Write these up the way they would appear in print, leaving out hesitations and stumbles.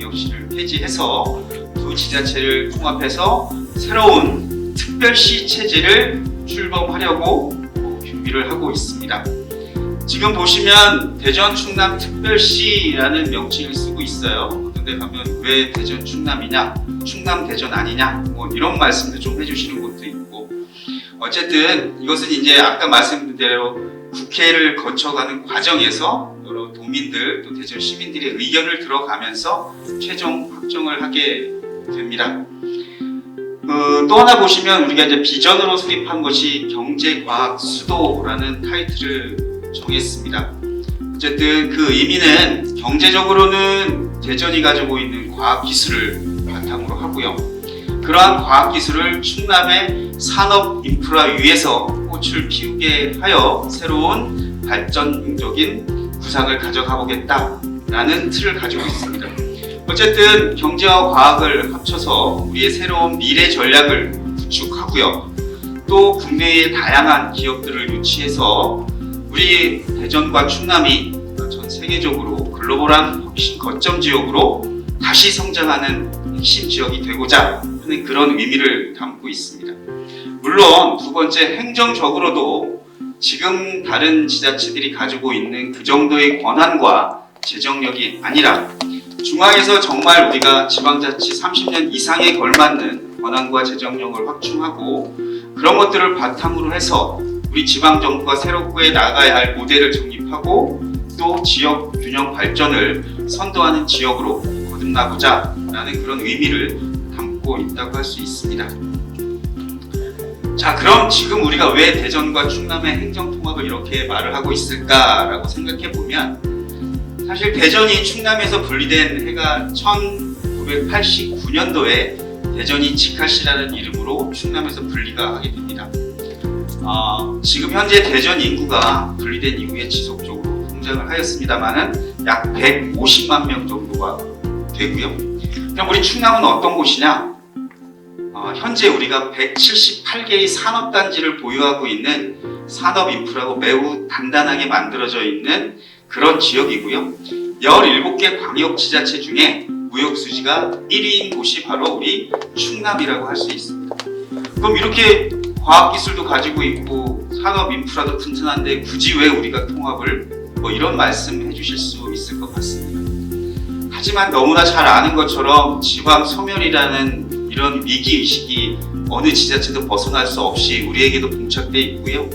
광역시를 폐지해서 두 지자체를 통합해서 새로운 특별시 체제를 출범하려고 준비를 하고 있습니다. 지금 보시면 대전 충남 특별시라는 명칭을 쓰고 있어요. 어떤 데 가면 왜 대전 충남이냐, 충남 대전 아니냐, 뭐 이런 말씀도 좀 해주시는 곳도 있고, 어쨌든 이것은 이제 아까 말씀드린 대로 국회를 거쳐가는 과정에서 여러 도민들 또 대전 시민들의 의견을 들어가면서 최종 확정을 하게 됩니다. 또 하나 보시면 우리가 이제 비전으로 수립한 것이 경제과학수도라는 타이틀을 정했습니다. 어쨌든 그 의미는 경제적으로는 대전이 가지고 있는 과학기술을 바탕으로 하고요. 그러한 과학기술을 충남의 산업 인프라 위에서 꽃을 피우게 하여 새로운 발전적인 구상을 가져가 보겠다라는 틀을 가지고 있습니다. 어쨌든 경제와 과학을 합쳐서 우리의 새로운 미래 전략을 구축하고요. 또 국내의 다양한 기업들을 유치해서 우리 대전과 충남이 전 세계적으로 글로벌한 혁신 거점 지역으로 다시 성장하는 핵심 지역이 되고자 하는 그런 의미를 담고 있습니다. 물론 두 번째, 행정적으로도 지금 다른 지자체들이 가지고 있는 그 정도의 권한과 재정력이 아니라 중앙에서 정말 우리가 지방자치 30년 이상에 걸맞는 권한과 재정력을 확충하고 그런 것들을 바탕으로 해서 우리 지방정부가 새롭게 나가야 할 모델을 정립하고 또 지역 균형 발전을 선도하는 지역으로 거듭나고자 라는 그런 의미를 담고 있다고 할 수 있습니다. 자, 그럼 지금 우리가 왜 대전과 충남의 행정통합을 이렇게 말을 하고 있을까라고 생각해 보면, 사실 대전이 충남에서 분리된 해가 1989년도에 대전이 직할시라는 이름으로 충남에서 분리가 하게 됩니다. 지금 현재 대전 인구가 분리된 이후에 지속적으로 성장을 하였습니다만은 약 150만 명 정도가 되고요. 그럼 우리 충남은 어떤 곳이냐? 현재 우리가 178개의 산업단지를 보유하고 있는 산업 인프라고 매우 단단하게 만들어져 있는 그런 지역이고요. 17개 광역지자체 중에 무역수지가 1위인 곳이 바로 우리 충남이라고 할 수 있습니다. 그럼 이렇게 과학기술도 가지고 있고 산업 인프라도 튼튼한데 굳이 왜 우리가 통합을, 뭐 이런 말씀 해주실 수 있을 것 같습니다. 하지만 너무나 잘 아는 것처럼 지방 소멸이라는 이런 위기의식이 어느 지자체도 벗어날 수 없이 우리에게도 봉착되어 있고요.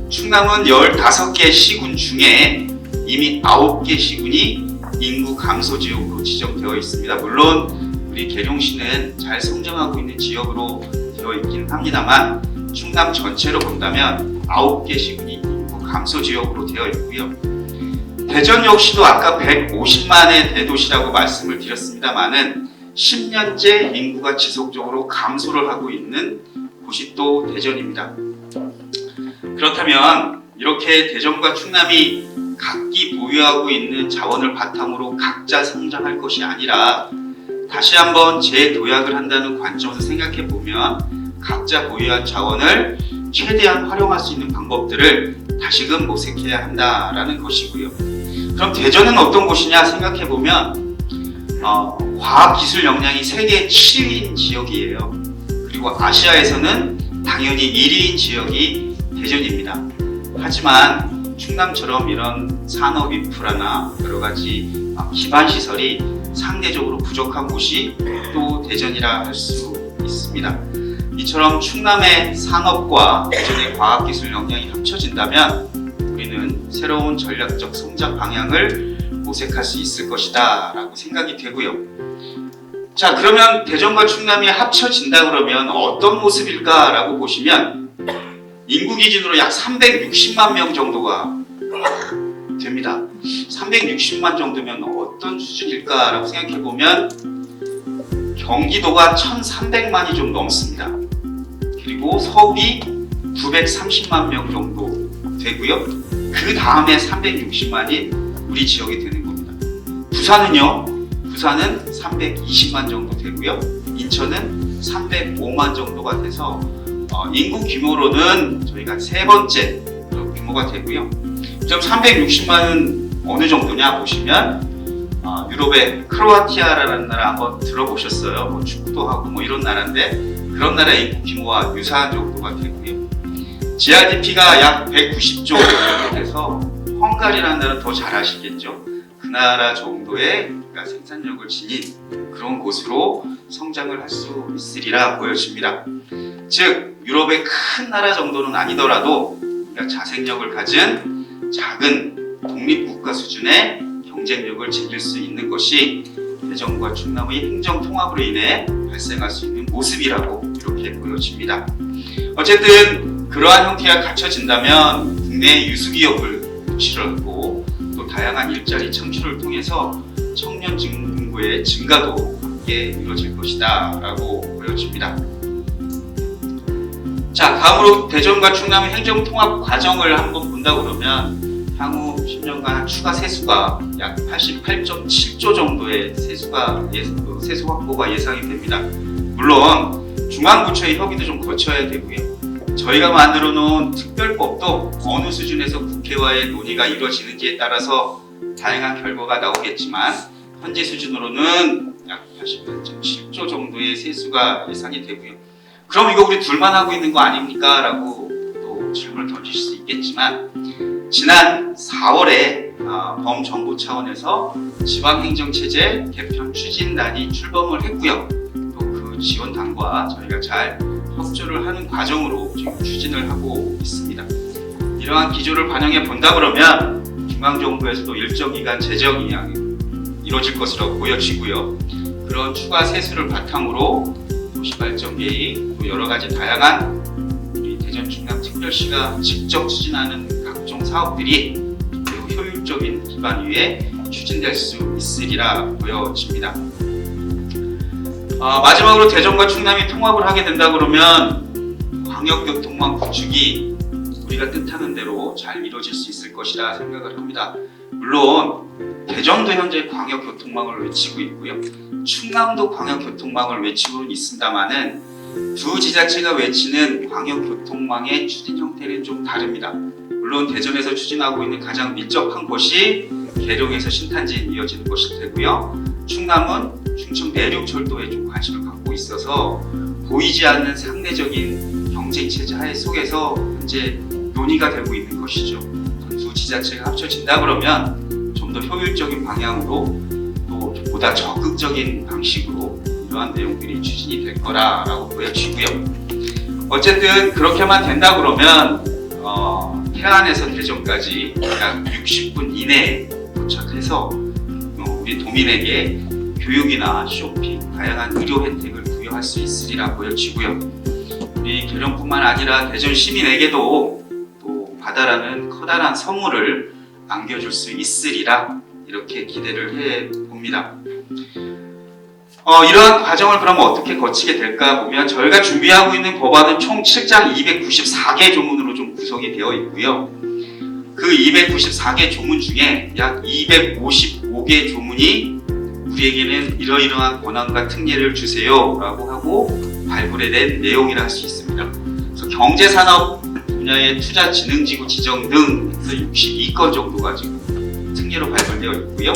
충남은 15개 시군 중에 이미 9개 시군이 인구 감소 지역으로 지정되어 있습니다. 물론 우리 계룡시는 잘 성장하고 있는 지역으로 되어 있긴 합니다만 충남 전체로 본다면 9개 시군이 인구 감소 지역으로 되어 있고요. 대전 역시도 아까 150만의 대도시라고 말씀을 드렸습니다만은 10년째 인구가 지속적으로 감소를 하고 있는 곳이 또 대전입니다. 그렇다면 이렇게 대전과 충남이 각기 보유하고 있는 자원을 바탕으로 각자 성장할 것이 아니라 다시 한번 재도약을 한다는 관점에서 생각해 보면 각자 보유한 자원을 최대한 활용할 수 있는 방법들을 다시금 모색해야 한다라는 것이고요. 그럼 대전은 어떤 곳이냐 생각해 보면 과학기술 역량이 세계 7위인 지역이에요. 그리고 아시아에서는 당연히 1위인 지역이 대전입니다. 하지만 충남처럼 이런 산업 인프라나 여러 가지 기반 시설이 상대적으로 부족한 곳이 또 대전이라 할 수 있습니다. 이처럼 충남의 산업과 대전의 과학기술 역량이 합쳐진다면 우리는 새로운 전략적 성장 방향을 모색할 수 있을 것이다 라고 생각이 되고요. 자, 그러면 대전과 충남이 합쳐진다 그러면 어떤 모습일까 라고 보시면 인구 기준으로 약 360만 명 정도가 됩니다. 360만 정도면 어떤 수준일까 라고 생각해 보면 경기도가 1300만이 좀 넘습니다. 그리고 서울이 930만 명 정도 되고요. 그 다음에 360만이 우리 지역이 되는 겁니다. 부산은요? 부산은 320만 정도 되고요. 인천은 305만 정도가 돼서 인구 규모로는 저희가 세 번째 규모가 되고요. 그럼 360만은 어느 정도냐 보시면 유럽의 크로아티아라는 나라 한번 들어보셨어요? 뭐 축구도 하고 뭐 이런 나라인데 그런 나라의 인구 규모와 유사한 정도가 되고요. GRDP가 약 190조 정도 돼서 헝가리라는 나라는 더 잘 아시겠죠? 그 나라 정도의 생산력을 지닌 그런 곳으로 성장을 할 수 있으리라 보여집니다. 즉 유럽의 큰 나라 정도는 아니더라도 자생력을 가진 작은 독립국가 수준의 경쟁력을 지닐 수 있는 것이 대전과 충남의 행정통합으로 인해 발생할 수 있는 모습이라고 이렇게 보여집니다. 어쨌든 그러한 형태가 갖춰진다면 국내 유수기업을 도시를 하고 또 다양한 일자리 창출을 통해서 청년 인구의 증가도 함께 이루어질 것이다 라고 보여집니다. 자, 다음으로 대전과 충남의 행정통합 과정을 한번 본다 그러면 향후 10년간 추가 세수가 약 88.7조 정도의 세수 확보가 예상이 됩니다. 물론 중앙부처의 협의도 좀 거쳐야 되고요. 저희가 만들어 놓은 특별법도 어느 수준에서 국회와의 논의가 이루어지는지에 따라서 다양한 결과가 나오겠지만 현재 수준으로는 약 88.7조 정도의 세수가 예상이 되고요. 그럼 이거 우리 둘만 하고 있는 거 아닙니까? 라고 또 질문을 던지실 수 있겠지만 지난 4월에 범정부 차원에서 지방행정체제 개편 추진단이 출범을 했고요. 또 그 지원단과 저희가 잘 협조를 하는 과정으로 지금 추진을 하고 있습니다. 이러한 기조를 반영해 본다 그러면 중앙정부에서도 일정 기간 재정이 이루어질 것으로 보여지고요. 그런 추가 세수를 바탕으로 도시발전 계획, 또 여러 가지 다양한 우리 대전 충남 특별시가 직접 추진하는 각종 사업들이 매우 효율적인 기반 위에 추진될 수 있으리라 보여집니다. 마지막으로 대전과 충남이 통합을 하게 된다 그러면 광역교통망 구축이 우리가 뜻하는 대로 잘 이루어질 수 있을 것이라 생각을 합니다. 물론 대전도 현재 광역교통망을 외치고 있고요. 충남도 광역교통망을 외치고는 있습니다만은 두 지자체가 외치는 광역교통망의 추진 형태는 좀 다릅니다. 물론 대전에서 추진하고 있는 가장 밀접한 곳이 계룡에서 신탄지에 이어지는 것일 테고요. 충남은 충청 내륙철도에 좀 관심을 갖고 있어서 보이지 않는 상대적인 경쟁체제 하에 속에서 현재 논의가 되고 있는 것이죠. 두 지자체가 합쳐진다 그러면 좀 더 효율적인 방향으로 또 보다 적극적인 방식으로 이러한 내용들이 추진이 될 거라고 보여지고요. 어쨌든 그렇게만 된다 그러면 태안에서 대전까지 약 60분 이내에 도착해서 우리 도민에게 교육이나 쇼핑, 다양한 의료 혜택을 부여할 수 있으리라 보여지고요. 우리 계룡뿐만 아니라 대전 시민에게도 또 바다라는 커다란 선물을 안겨줄 수 있으리라 이렇게 기대를 해봅니다. 이러한 과정을 그럼 어떻게 거치게 될까 보면 저희가 준비하고 있는 법안은 총 7장 294개 조문으로 좀 구성이 되어 있고요. 그 294개 조문 중에 약 255개 조문이 우리에게는 이러이러한 권한과 특례를 주세요 라고 하고 발굴해낸 내용이라 할 수 있습니다. 그래서 경제산업 분야의 투자진흥지구 지정 등 해서 62건 정도가 지금 특례로 발굴되어 있고요.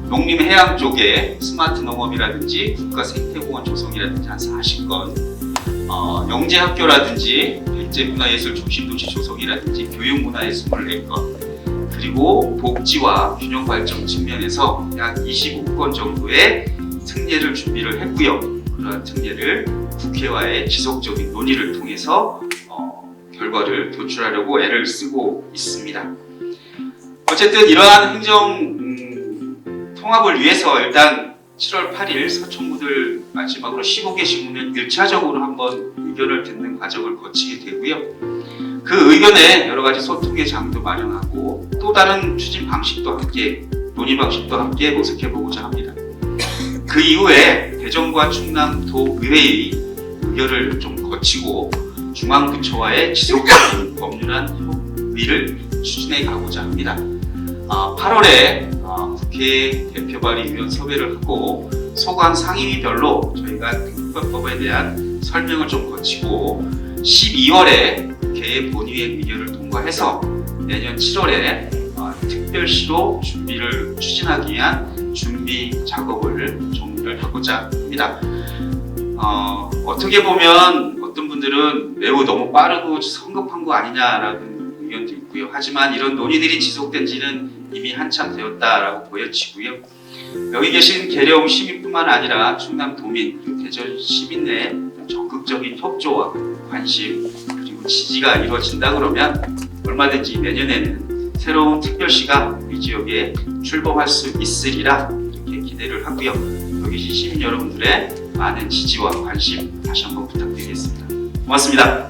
농림해양 쪽에 스마트 농업이라든지 국가생태공원 조성이라든지 한 40건, 영재학교라든지 백제문화예술 중심도시 조성이라든지 교육문화에 24건, 그리고 복지와 균형발전 측면에서 약 25건 정도의 특례를 준비를 했고요. 그러한 특례를 국회와의 지속적인 논의를 통해서 결과를 도출하려고 애를 쓰고 있습니다. 어쨌든 이러한 행정 통합을 위해서 일단 7월 8일 서청구들 마지막으로 15개 신문을 1차적으로 한번 의견을 듣는 과정을 거치게 되고요. 그 의견에 여러 가지 소통의 장도 마련하고 또 다른 추진 방식도 함께, 논의 방식도 함께 모색해 보고자 합니다. 그 이후에 대전과 충남도 의회의 의결을 좀 거치고 중앙부처와의 지속적인 법률안 협의를 추진해 가고자 합니다. 8월에 국회 대표발의위원 섭외를 하고 소관 상임위별로 저희가 특별법에 대한 설명을 좀 거치고 12월에 국회의 본의회 의결을 통과해서 내년 7월에 특별시로 준비를 추진하기 위한 준비 작업을 종료를 하고자 합니다. 어떻게 보면 어떤 분들은 매우 너무 빠르고 성급한 거 아니냐라는 의견도 있고요. 하지만 이런 논의들이 지속된 지는 이미 한참 되었다라고 보여지고요. 여기 계신 계룡 시민뿐만 아니라 충남도민, 그리고 대전 시민 내 적극적인 협조와 관심 그리고 지지가 이루어진다 그러면 얼마든지 내년에는 새로운 특별시가 우리 지역에 출범할 수 있으리라 이렇게 기대를 하고요. 여기 계신 시민 여러분들의 많은 지지와 관심 다시 한번 부탁드리겠습니다. 고맙습니다.